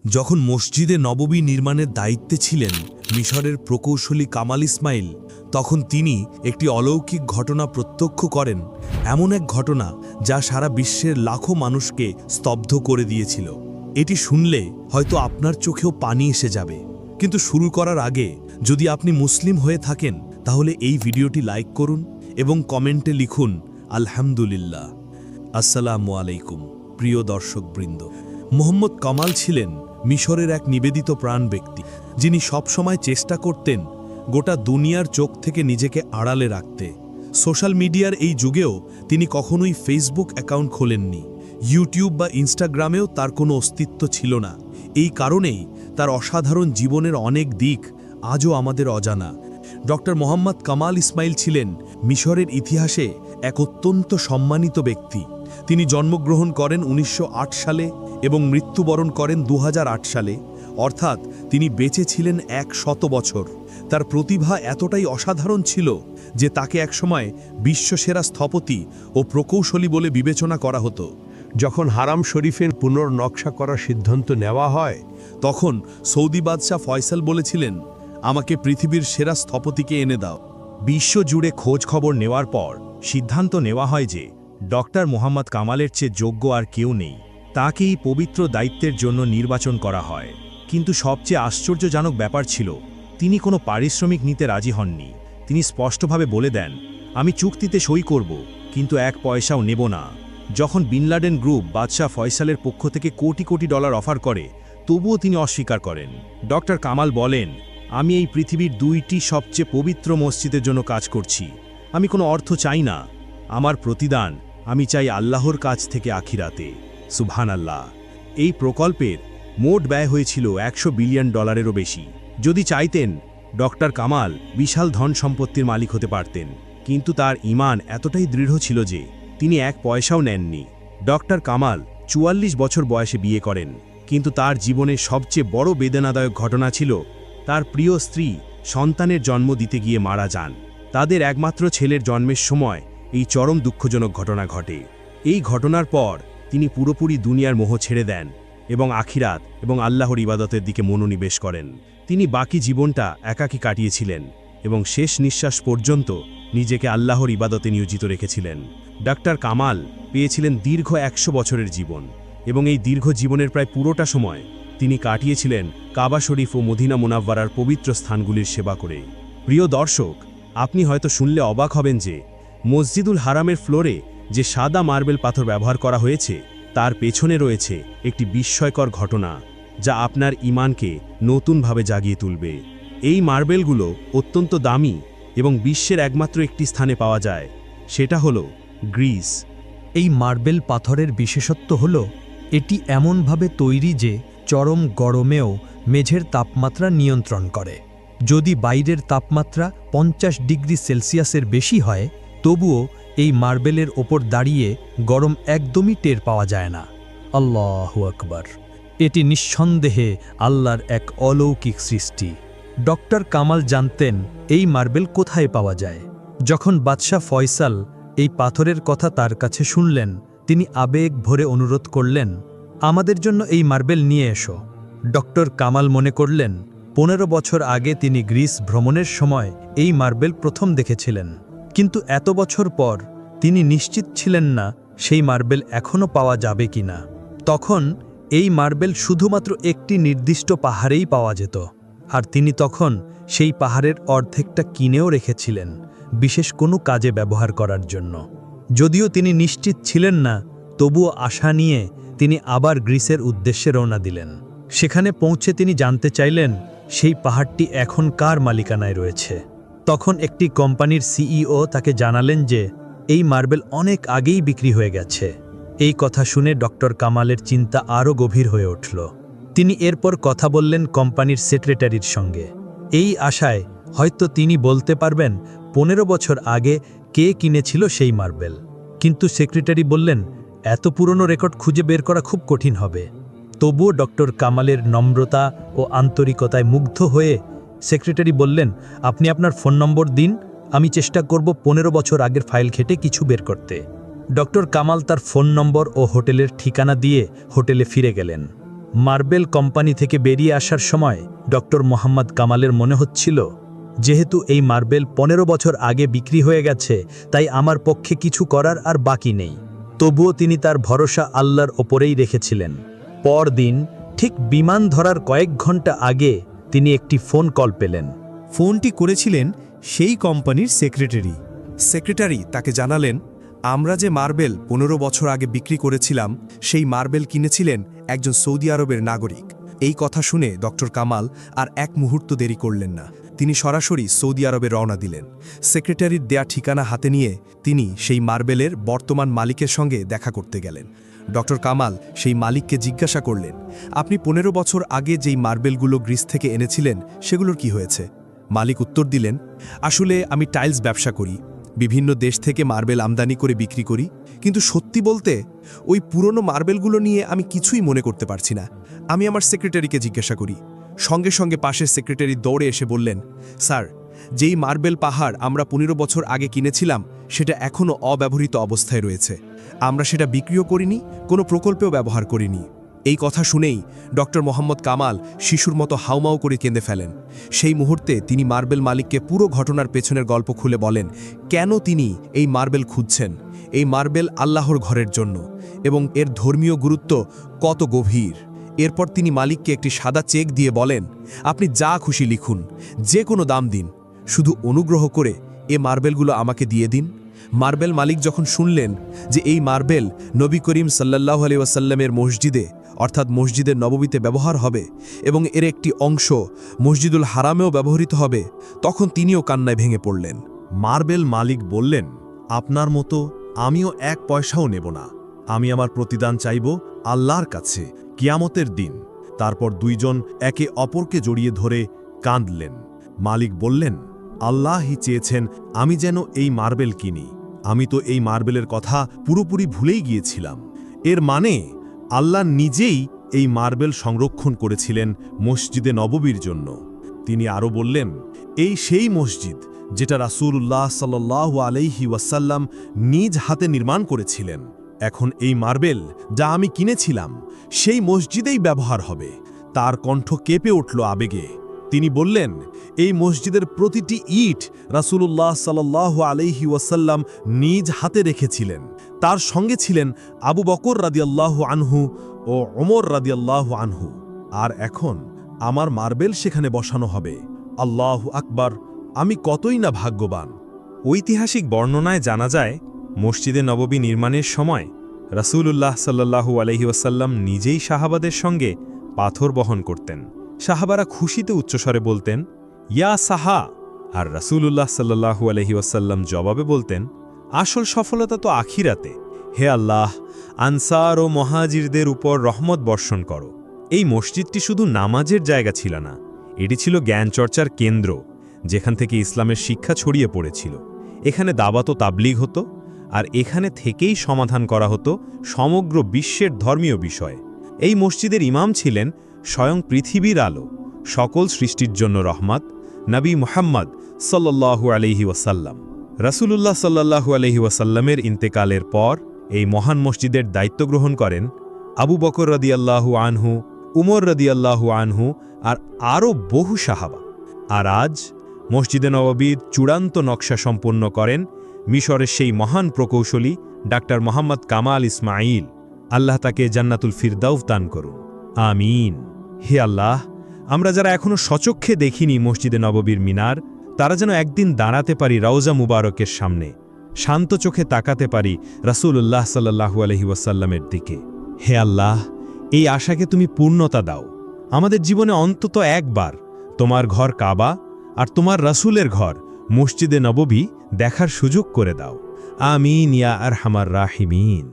যখন মসজিদে নববী নির্মাণের দায়িত্বে ছিলেন মিশরের প্রকৌশলী কামাল ইসমাইল, তখন তিনি একটি অলৌকিক ঘটনা প্রত্যক্ষ করেন, এমন এক ঘটনা যা সারা বিশ্বের লাখো মানুষকে স্তব্ধ করে দিয়েছিল। এটি শুনলে হয়তো আপনার চোখেও পানি এসে যাবে, কিন্তু শুরু করার আগে যদি আপনি মুসলিম হয়ে থাকেন তাহলে এই ভিডিওটি লাইক করুন এবং কমেন্টে লিখুন আলহামদুলিল্লাহ। আসসালামু আলাইকুম প্রিয় দর্শকবৃন্দ। মোহাম্মদ কামাল ছিলেন মিশরের এক নিবেদিত প্রাণ ব্যক্তি, যিনি সবসময় চেষ্টা করতেন গোটা দুনিয়ার চোখ থেকে নিজেকে আড়ালে রাখতে। সোশ্যাল মিডিয়ার এই যুগেও তিনি কখনোই ফেসবুক অ্যাকাউন্ট খোলেননি, ইউটিউব বা ইনস্টাগ্রামেও তার কোনো অস্তিত্ব ছিল না। এই কারণেই তার অসাধারণ জীবনের অনেক দিক আজও আমাদের অজানা। ডক্টর মোহাম্মদ কামাল ইসমাইল ছিলেন মিশরের ইতিহাসে এক অত্যন্ত সম্মানিত ব্যক্তি। তিনি জন্মগ্রহণ করেন ১৯০৮ সালে এবং মৃত্যুবরণ করেন ২০০৮ সালে, অর্থাৎ তিনি বেঁচে ছিলেন ১০০ বছর। তার প্রতিভা এতটাই অসাধারণ ছিল যে তাকে একসময় বিশ্বসেরা স্থপতি ও প্রকৌশলী বলে বিবেচনা করা হতো। যখন হারাম শরীফের পুনর্নকশা করার সিদ্ধান্ত নেওয়া হয়, তখন সৌদি বাদশাহ ফয়সাল বলেছিলেন, আমাকে পৃথিবীর সেরা স্থপতিকে এনে দাও। বিশ্বজুড়ে খোঁজ খবর নেওয়ার পর সিদ্ধান্ত নেওয়া হয় যে ডক্টর মোহাম্মদ কামালের চেয়ে যোগ্য আর কেউ নেই। তাকেই পবিত্র দায়িত্বের জন্য নির্বাচন করা হয়। কিন্তু সবচেয়ে আশ্চর্যজনক ব্যাপার ছিল, তিনি কোনো পারিশ্রমিক নিতে রাজি হননি। তিনি স্পষ্টভাবে বলে দেন, আমি চুক্তিতে সই করব, কিন্তু এক পয়সাও নেব না। যখন বিন লাডেন গ্রুপ বাদশাহ ফয়সালের পক্ষ থেকে কোটি কোটি ডলার অফার করে, তবুও তিনি অস্বীকার করেন। ডক্টর কামাল বলেন, আমি এই পৃথিবীর ২টি সবচেয়ে পবিত্র মসজিদের জন্য কাজ করছি। আমি কোনো অর্থ চাই না। আমার প্রতিদান আমি চাই আল্লাহর কাছ থেকে আখিরাতে। সুবহানাল্লাহ। এই প্রকল্পের মোট ব্যয় হয়েছিল ১০০ বিলিয়ন ডলারেরও বেশি। যদি চাইতেন, ডক্টর কামাল বিশাল ধন সম্পত্তির মালিক হতে পারতেন, কিন্তু তার ঈমান এতটাই দৃঢ় ছিল যে তিনি এক পয়সাও নেননি। ডক্টর কামাল ৪৪ বছর বয়সে বিয়ে করেন, কিন্তু তার জীবনের সবচেয়ে বড় বেদনাদায়ক ঘটনা ছিল তার প্রিয় স্ত্রী সন্তানের জন্ম দিতে গিয়ে মারা যান। তাদের একমাত্র ছেলের জন্মের সময় এই চরম দুঃখজনক ঘটনা ঘটে। এই ঘটনার পর তিনি পুরোপুরি দুনিয়ার মোহ ছেড়ে দেন এবং আখিরাত এবং আল্লাহর ইবাদতের দিকে মনোনিবেশ করেন। তিনি বাকি জীবনটা একাকী কাটিয়েছিলেন এবং শেষ নিঃশ্বাস পর্যন্ত নিজেকে আল্লাহর ইবাদতে নিয়োজিত রেখেছিলেন। ডক্টর কামাল পেয়েছিলেন দীর্ঘ ১০০ বছরের জীবন, এবং এই দীর্ঘ জীবনের প্রায় পুরোটা সময় তিনি কাটিয়েছিলেন কাবা শরীফ ও মদিনা মুনাওয়ারার পবিত্র স্থানগুলির সেবা করে। প্রিয় দর্শক, আপনি হয়তো শুনলে অবাক হবেন যে মসজিদুল হারামের ফ্লোরে যে সাদা মার্বেল পাথর ব্যবহার করা হয়েছে, তার পেছনে রয়েছে একটি বিস্ময়কর ঘটনা যা আপনার ঈমানকে নতুনভাবে জাগিয়ে তুলবে। এই মার্বেলগুলো অত্যন্ত দামি এবং বিশ্বের একমাত্র একটি স্থানে পাওয়া যায়, সেটা হলো গ্রিস। এই মার্বেল পাথরের বিশেষত্ব হল এটি এমনভাবে তৈরি যে চরম গরমেও মেঝের তাপমাত্রা নিয়ন্ত্রণ করে। যদি বাইরের তাপমাত্রা ৫০ ডিগ্রি সেলসিয়াসের বেশি হয়, তবুও এই মার্বেলের ওপর দাঁড়িয়ে গরম একদমই টের পাওয়া যায় না। আল্লাহু আকবার! এটি নিঃসন্দেহে আল্লাহর এক অলৌকিক সৃষ্টি। ডক্টর কামাল জানতেন এই মার্বেল কোথায় পাওয়া যায়। যখন বাদশাহ ফয়সাল এই পাথরের কথা তার কাছে শুনলেন, তিনি আবেগ ভরে অনুরোধ করলেন, আমাদের জন্য এই মার্বেল নিয়ে এসো। ডক্টর কামাল মনে করলেন ১৫ বছর আগে তিনি গ্রিস ভ্রমণের সময় এই মার্বেল প্রথম দেখেছিলেন, কিন্তু এত বছর পর তিনি নিশ্চিত ছিলেন না সেই মার্বেল এখনও পাওয়া যাবে কিনা। তখন এই মার্বেল শুধুমাত্র একটি নির্দিষ্ট পাহাড়েই পাওয়া যেত, আর তিনি তখন সেই পাহাড়ের অর্ধেকটা কিনেও রেখেছিলেন বিশেষ কোনো কাজে ব্যবহার করার জন্য। যদিও তিনি নিশ্চিত ছিলেন না, তবুও আশা নিয়ে তিনি আবার গ্রিসের উদ্দেশ্যে রওনা দিলেন। সেখানে পৌঁছে তিনি জানতে চাইলেন সেই পাহাড়টি এখন কার মালিকানায় রয়েছে। তখন একটি কোম্পানির সিইও তাকে জানালেন যে এই মার্বেল অনেক আগেই বিক্রি হয়ে গেছে। এই কথা শুনে ডক্টর কামালের চিন্তা আরও গভীর হয়ে উঠল। তিনি এরপর কথা বললেন কোম্পানির সেক্রেটারির সঙ্গে, এই আশায় হয়তো তিনি বলতে পারবেন ১৫ বছর আগে কে কিনেছিল সেই মার্বেল। কিন্তু সেক্রেটারি বললেন, এত পুরনো রেকর্ড খুঁজে বের করা খুব কঠিন হবে। তবুও ডক্টর কামালের নম্রতা ও আন্তরিকতায় মুগ্ধ হয়ে সেক্রেটারি বললেন, আপনি আপনার ফোন নম্বর দিন, আমি চেষ্টা করব ১৫ বছর আগের ফাইল ঘেটে কিছু বের করতে। ডক্টর কামাল তার ফোন নম্বর ও হোটেলের ঠিকানা দিয়ে হোটেলে ফিরে গেলেন। মার্বেল কোম্পানি থেকে বেরিয়ে আসার সময় ডক্টর মোহাম্মদ কামালের মনে হচ্ছিল, যেহেতু এই মার্বেল 15 বছর আগে বিক্রি হয়ে গেছে, তাই আমার পক্ষে কিছু করার আর বাকি নেই। তবুও তিনি তার ভরসা আল্লাহর ওপরেই রেখেছিলেন। পরদিন ঠিক বিমান ধরার কয়েক ঘন্টা আগে তিনি একটি ফোন কল পেলেন। ফোনটি করেছিলেন সেই কোম্পানির সেক্রেটারি। সেক্রেটারি তাকে জানালেন, আমরা যে মার্বেল 15 বছর আগে বিক্রি করেছিলাম, সেই মার্বেল কিনেছিলেন একজন সৌদি আরবের নাগরিক। এই কথা শুনে ডক্টর কামাল আর এক মুহূর্ত দেরি করলেন না। তিনি সরাসরি সৌদি আরবে রওনা দিলেন। সেক্রেটারির দেয়া ঠিকানা হাতে নিয়ে তিনি সেই মার্বেলের বর্তমান মালিকের সঙ্গে দেখা করতে গেলেন। ডক্টর কামাল সেই মালিককে জিজ্ঞাসা করলেন, আপনি 15 বছর আগে যেই মার্বেলগুলো গ্রিস থেকে এনেছিলেন, সেগুলোর কি হয়েছে? মালিক উত্তর দিলেন, আসলে আমি টাইলস ব্যবসা করি, বিভিন্ন দেশ থেকে মার্বেল আমদানি করে বিক্রি করি, কিন্তু সত্যি বলতে ওই পুরনো মার্বেলগুলো নিয়ে আমি কিছুই মনে করতে পারছি না। আমি আমার সেক্রেটারিকে জিজ্ঞাসা করি। সঙ্গে সঙ্গে পাশের সেক্রেটারি দৌড়ে এসে বললেন, স্যার, যেই মার্বেল পাহাড় আমরা 15 বছর আগে কিনেছিলাম, সেটা এখনও অব্যবহৃত অবস্থায় রয়েছে। আমরা সেটা বিক্রিও করিনি, কোনো প্রকল্পেও ব্যবহার করিনি। এই কথা শুনেই ডক্টর মোহাম্মদ কামাল শিশুর মতো হাউমাউ করে কেঁদে ফেলেন। সেই মুহূর্তে তিনি মার্বেল মালিককে পুরো ঘটনার পেছনের গল্প খুলে বলেন, কেন তিনি এই মার্বেল খুঁজছেন। এই মার্বেল আল্লাহর ঘরের জন্য এবং এর ধর্মীয় গুরুত্ব কত গভীর। এরপর তিনি মালিককে একটি সাদা চেক দিয়ে বলেন, আপনি যা খুশি লিখুন, যে কোনো দাম দিন, শুধু অনুগ্রহ করে এ মার্বেলগুলো আমাকে দিয়ে দিন। মার্বেল মালিক যখন শুনলেন যে এই মার্বেল নবী করিম সাল্লাল্লাহু আলাইহি ওয়াসাল্লামের মসজিদে অর্থাৎ মসজিদের নববীতে ব্যবহার হবে এবং এর একটি অংশ মসজিদুল হারামেও ব্যবহৃত হবে, তখন তিনিও কান্নায় ভেঙে পড়লেন। মার্বেল মালিক বললেন, আপনার মতো আমিও 1 পয়সাও নেব না। আমি আমার প্রতিদান চাইব আল্লাহর কাছে কিয়ামতের দিন। তারপর দুইজন একে অপরকে জড়িয়ে ধরে কাঁদলেন। মালিক বললেন, আল্লাহই চেয়েছেন আমি যেন এই মার্বেল কিনি। আমি তো এই মার্বেলের কথা পুরোপুরি ভুলেই গিয়েছিলাম। এর মানে আল্লাহ নিজেই এই মার্বেল সংরক্ষণ করেছিলেন মসজিদে নববীর জন্য। তিনি আরও বললেন, এই সেই মসজিদ যেটা রাসূলুল্লাহ সাল্লাল্লাহু আলাইহি ওয়াসাল্লাম নিজ হাতে নির্মাণ করেছিলেন। এখন এই মার্বেল যা আমি কিনেছিলাম সেই মসজিদেই ব্যবহার হবে। তার কণ্ঠ কেঁপে উঠল আবেগে। তিনি বললেন, এই মসজিদের প্রতিটি ইট রাসূলুল্লাহ সাল্লাল্লাহু আলাইহি ওয়াসাল্লাম নিজ হাতে রেখেছিলেন। তার সঙ্গে ছিলেন আবু বকর রাদিয়াল্লাহু আনহু ও ওমর রাদিয়াল্লাহু আনহু। আর এখন আমার মার্বেল সেখানে বসানো হবে। আল্লাহু আকবার, আমি কতই না ভাগ্যবান। ঐতিহাসিক বর্ণনায় জানা যায়, মসজিদে নববী নির্মাণের সময় রাসূলুল্লাহ সাল্লাল্লাহু আলাইহি ওয়াসাল্লাম নিজেই সাহাবাদের সঙ্গে পাথর বহন করতেন। সাহাবারা খুশিতে উচ্চস্বরে বলতেন, ইয়া সাহা, আর রাসূলুল্লাহ সাল্লাল্লাহু আলাইহি ওয়াসাল্লাম জবাবে বলতেন, আসল সফলতা তো আখিরাতে। হে আল্লাহ, আনসার ও মহাজিরদের উপর রহমত বর্ষণ করো। এই মসজিদটি শুধু নামাজের জায়গা ছিল না, এটি ছিল জ্ঞানচর্চার কেন্দ্র, যেখান থেকে ইসলামের শিক্ষা ছড়িয়ে পড়েছিল। এখানে দাওয়াত ও তাবলীগ হতো, আর এখানে থেকেই সমাধান করা হতো সমগ্র বিশ্বের ধর্মীয় বিষয়। এই মসজিদের ইমাম ছিলেন স্বয়ং পৃথিবীর আলো, সকল সৃষ্টির জন্য রহমত, নবী মুহাম্মদ সাল্লাল্লাহু আলাইহি ওয়াসাল্লাম। রাসূলুল্লাহ সাল্লাল্লাহু আলাইহি ওয়াসাল্লামের ইন্তেকালের পর এই মহান মসজিদের দায়িত্ব গ্রহণ করেন আবু বকর রাদিয়াল্লাহু আনহু, উমর রাদিয়াল্লাহু আনহু আর আরও বহু সাহাবা। আর আজ মসজিদে নববীর চূড়ান্ত নকশা সম্পন্ন করেন মিশরের সেই মহান প্রকৌশলী ডাক্তার মোহাম্মদ কামাল ইসমাইল। আল্লাহ তাকে জান্নাতুল ফিরদাউস দান করুন, আমিন। হে আল্লাহ, আমরা যারা এখনও সচক্ষে দেখিনি মসজিদে নববীর মিনার, তারা যেন একদিন দাঁড়াতে পারি রওজা মুবারকের সামনে, শান্ত চোখে তাকাতে পারি রাসূলুল্লাহ সাল্লাল্লাহু আলাইহি ওয়াসাল্লামের দিকে। হে আল্লাহ, এই আশাকে তুমি পূর্ণতা দাও। আমাদের জীবনে অন্তত একবার তোমার ঘর কাবা আর তোমার রাসূলের ঘর মসজিদে নববী দেখার সুযোগ করে দাও। আমিন ইয়া আরহামার রাহিমিন।